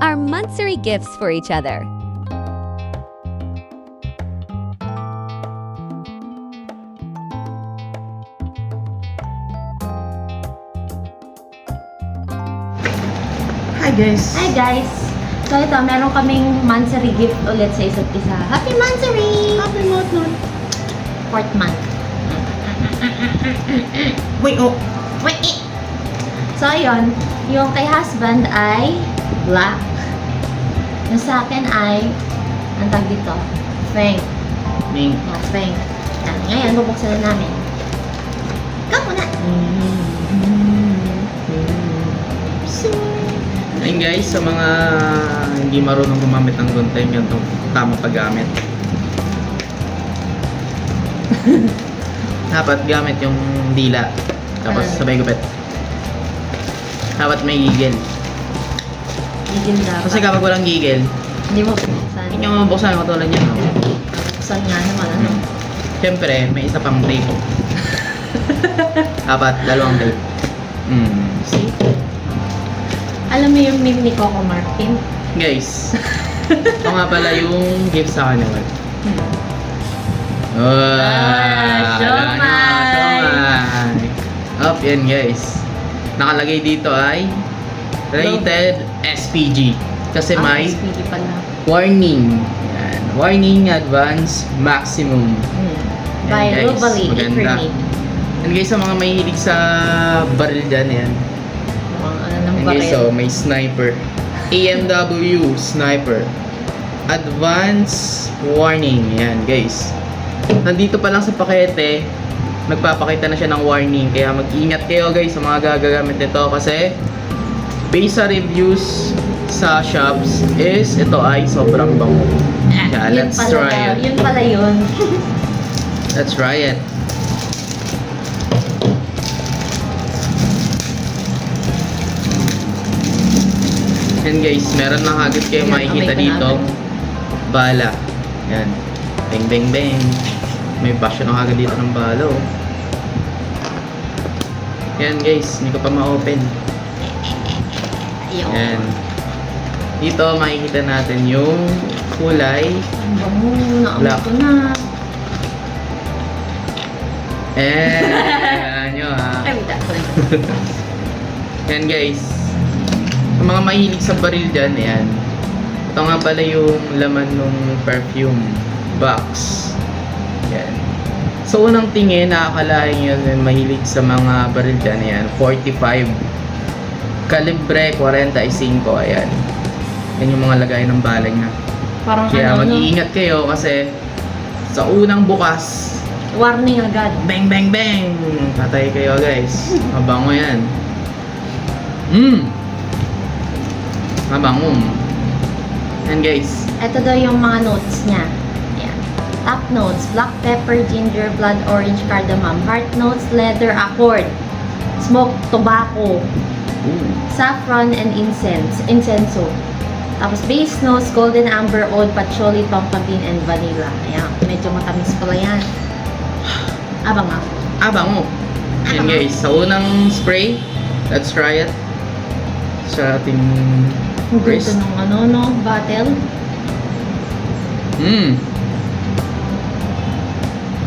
are monthsary gifts for each other. Hi guys! Hi guys! So ito, meron kaming monthsary gift ulit sa isa't isa. Happy monthsary! Happy month nun! 4th month. Wait, oh! Wait! So ayun, yung kay husband ay black. Yung sa akin ay, ang tag dito, Feng. Ning. Oh, Feng. Yan, ngayon, bubuksan na namin. Ikaw muna! Ayun guys, sa mga hindi marunong gumamit ng guntay, yan itong tamang paggamit. Dapat gamit yung dila. Tapos sabay gupit. Dapat may gigil. Gigil dapat. Kasi kapag walang gigil, Hindi mo bubuksan. hindi nyo mabuksan katulad yan. No? Buksan nga naman, ano? Siyempre, may isa pang tape. Dapat, dalawang tape. See? Alam mo yung meme ni Coco Martin? Guys, ito nga pala yung gift sa akin naman. Siomai! Up, yan guys. Nakalagay dito ay rated SPG. Kasi may SPG pala. warning. Yan. Warning advance maximum. Yan, By guys. Rubali, Maganda. Ipernit. And guys, sa mga mahilig sa baril dyan, yan. Ano ng And guys, so baril. may sniper. AMW sniper. Advance warning. Yan guys. Nandito pa lang sa pakete, nagpapakita na siya ng warning. Kaya mag-ingat kayo guys sa mga gagagamit nito kasi based sa reviews sa shops is ito ay sobrang bango. Yeah, Yun let's pala try daw. it. Yun pala yun. Let's try it. Yan guys, meron lang agad kayo Yan, makikita amoy ko dito. na Bala. Yan. Bang bang bang. May passion lang agad dito ng bala oh. Yan guys, hindi ko pa ma-open. Ayun. Yan. Dito makikita natin yung kulay. Ang bango. Naamoy Black. ko na. Yan nyo ha. Ay, wait. Sorry. Yan guys. Sa mga mahilig sa baril dyan, ayan. Ito nga pala yung laman ng perfume box. Yan. So unang tingin, nakakalain nyo na mahilig sa mga baril dyan, ayan. 45. Kalibre 45, ayan. Yan yung mga lagay ng balay na. Parang Kaya ano, no? mag-iingat kayo kasi sa unang bukas, Warning agad. bang bang bang! Patay kayo guys. Mabango yan. Mabango. Yan guys. Ito daw yung mga notes niya. Ayan. Top notes, black pepper, ginger, blood orange, cardamom. Heart notes, leather, accord. Smoked tobacco, saffron, and incenso. Tapos base notes, golden amber, oud, patchouli, tonka bean, and vanilla. Ayan. Medyo matamis pala yan. Abang nga. Bango. Yan guys. Sa unang spray, let's try it. Sa ating Ang wrist. ganda ng ano, no? Bottle.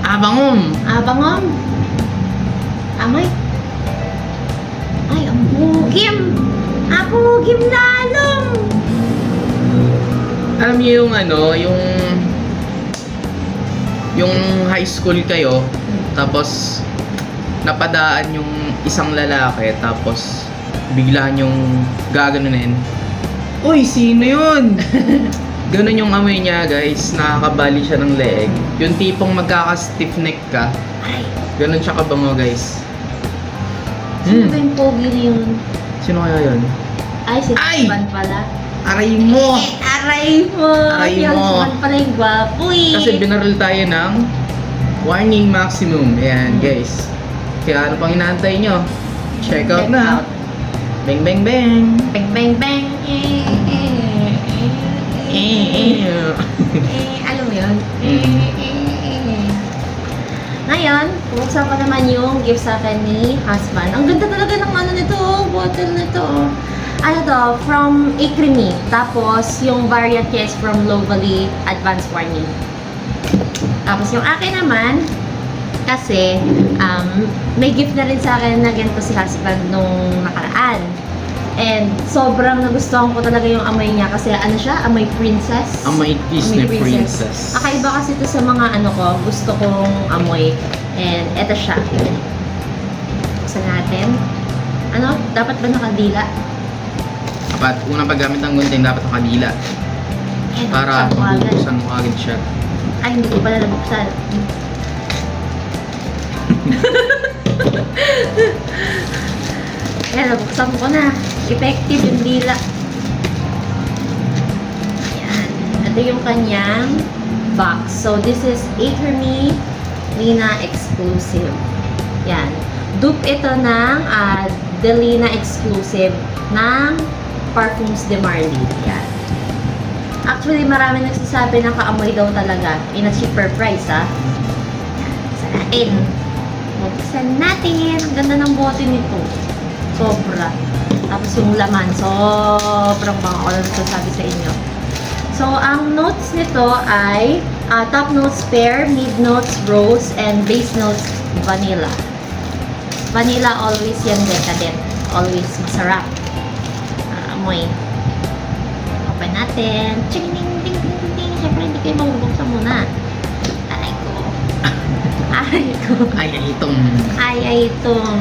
Abangom. Abangom. Amay. Ay, ang bugim. Ang bugim lalong. Alam niyo yung ano, yung high school kayo, tapos napadaan yung isang lalaki, tapos bigla yung gaganunin. Uy, sino yun? Ganun yung amoy niya guys, nakakabali siya ng leeg. Yung tipong magkaka-stiff neck ka, Ay, ganun siya kabango guys. sino ba yung pogi yun? Sino kaya yun? Ay, si Ay! husband pala. Aray mo! Aray mo! Aray Yung mo. husband pala yung gwapo eh. Kasi binaril tayo ng warning maximum. Ayan guys. Kaya ano pang inaantay nyo? Check out na. Bang bang bang! Bang, bang, bang. Alam mo yun? Ngayon, buksan ko naman yung gift sa akin ni husband. Ang ganda talaga ng ano nito, bottle nito. Ano to, from Acreme. Tapos, yung variant niya is from Lovely Advanced Warning. Tapos, yung akin naman, kasi, may gift na rin sa akin na ganito si husband nung nakaraan. And sobrang nagustuhan ko talaga yung amoy niya kasi ano siya, amoy princess. Amoy Disney princess. Kakaiba kasi ito sa mga ano ko, gusto kong amoy. And eto siya. Buksan natin. Ano, dapat ba nakadila? Dapat unang paggamit ng gunting dapat nakadila. Ayan, Para buksan ko agad. mabubuksan mo agad siya. Ay, hindi ko pala nabuksan. Ayan, nabuksan ko na. Effective yung dila. Ayan. Ito yung kanyang box. So, this is Acreme Lina Exclusive. Yan. Dupe ito ng Delina Exclusive ng Parfums de Marly. Yan. Actually, marami nagsasabi na kaamoy daw talaga in a cheaper price, ha? Buksan natin. Buksan natin. Ang ganda ng bote nito. Sobra. Tapos yung laman, sobrang bango. Ako lang nagsasabi sa inyo. So, ang notes nito ay top notes pear, mid notes rose, and base notes vanilla. Vanilla always yan decadent. Always masarap. Amoy. Open natin. Ching, ding, ding, ding, ding, ding. Siyempre, hindi kayo mabubuksan muna. Aray ko. Aray ko. Ay, itong... Ay, itong.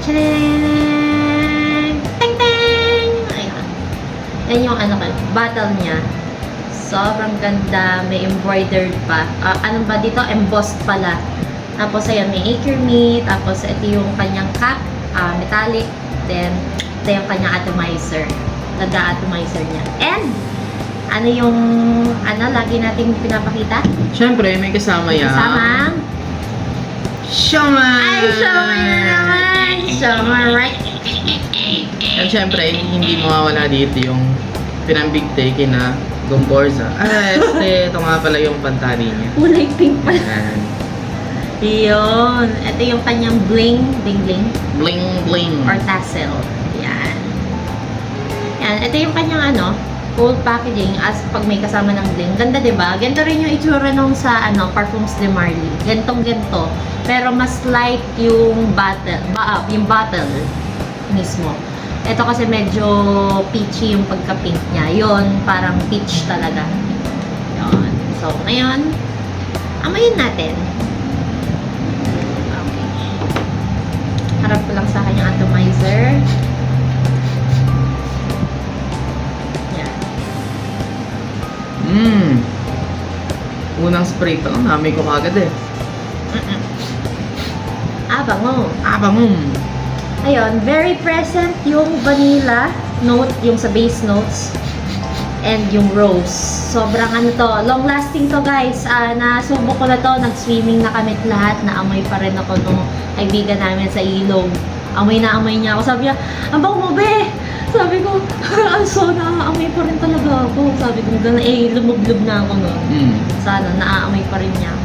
Tcharing! Teng, teng! Ayan. Yan yung ano, bottle niya. Sobrang ganda. May embroidered pa. Ano ba dito? Embossed pala. Tapos, ayan, may Acreme. Tapos, ito yung kanyang cap. Metallic. Then, ito yung kanyang atomizer. Nag-atomizer niya. And, ano yung, lagi nating pinapakita? Siyempre, may kasama yan. Kasamang, Siomai! ay, siomay na naman! Siomay, right? At syempre, hindi mawawala dito yung pinambig take na Gomborza. Ito nga pala yung pantali niya. Kulay pink pala. Ayan. Yun. Ito yung kanyang bling, bling, bling. Bling bling. Or tassel. Yan. Yan. Ito yung kanyang full packaging as pag may kasama ng bling. Ganda, diba? Ganito rin yung itsura nung sa Parfums de Marly. Gantong-ganto. Pero mas light yung bottle mismo. Ito kasi medyo peachy yung pagka-pink niya. Yun, parang peach talaga. Yun. So, ngayon, amayin natin. Okay. Harap ko lang sa kanyang atomizer. Unang spray ito, namin ko kagad eh. Bango. Bango. Ayun, very present yung vanilla note, yung sa base notes, and yung rose. Sobrang long lasting to guys. Nasubok ko na to, nag-swimming na kami lahat, naamoy pa rin ako nung kaibigan namin sa ilog. Amoy na amoy niya ako. Sabi niya, ang bango mo be! Sabi ko, so naaamoy pa rin talaga ako. Sabi ko, lumublob na ako no. Sana, naaamoy pa rin niya ako.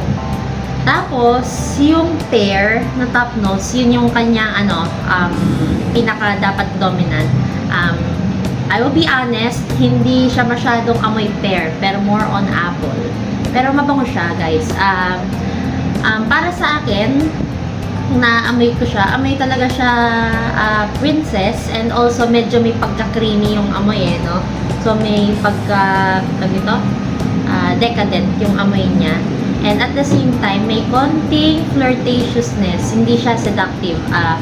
Tapos, yung pear na top notes, yun yung kanyang pinaka dapat dominant. I will be honest, hindi siya masyadong amoy pear, pero more on apple. Pero mabango siya, guys. Para sa akin, na-amoy ko siya, amoy talaga siya princess, and also medyo may pagka-creamy yung amoy no? So, may decadent yung amoy niya. And at the same time, may konting flirtatiousness. Hindi siya seductive.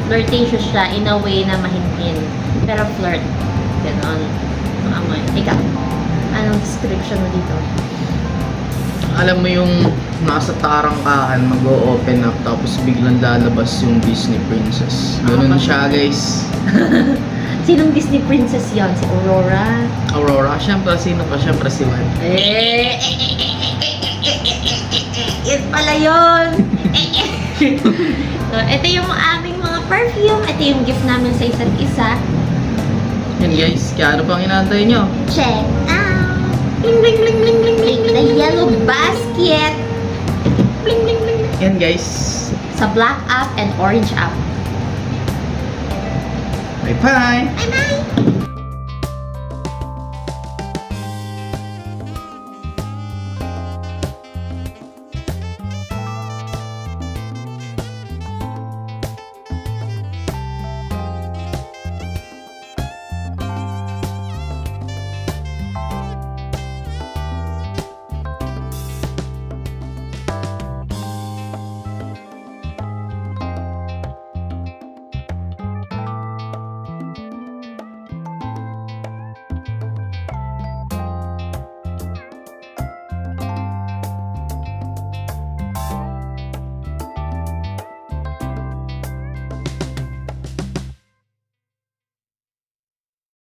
Flirtatious siya in a way na mahinhin. Pero flirt. Ganon. Ang amoy. Ikaw, anong description mo dito? Alam mo yung nasa tarangkahan, mag-o-open up, tapos biglang lalabas yung Disney princess. Ganun siya, guys. Sinong Disney princess yon? Si Aurora? Aurora? Siyempre, sino pa? Siyempre si Juan. Yun pala yun! So, ito yung aming mga perfume. Ito yung gift namin sa isa't isa. Yan guys, kaya ano pang inaantay nyo? Check out! Bling, bling, bling, bling, bling, bling. The yellow basket. Bling, bling, bling. Yan guys. Sa black app and orange app. Bye-bye! Bye-bye!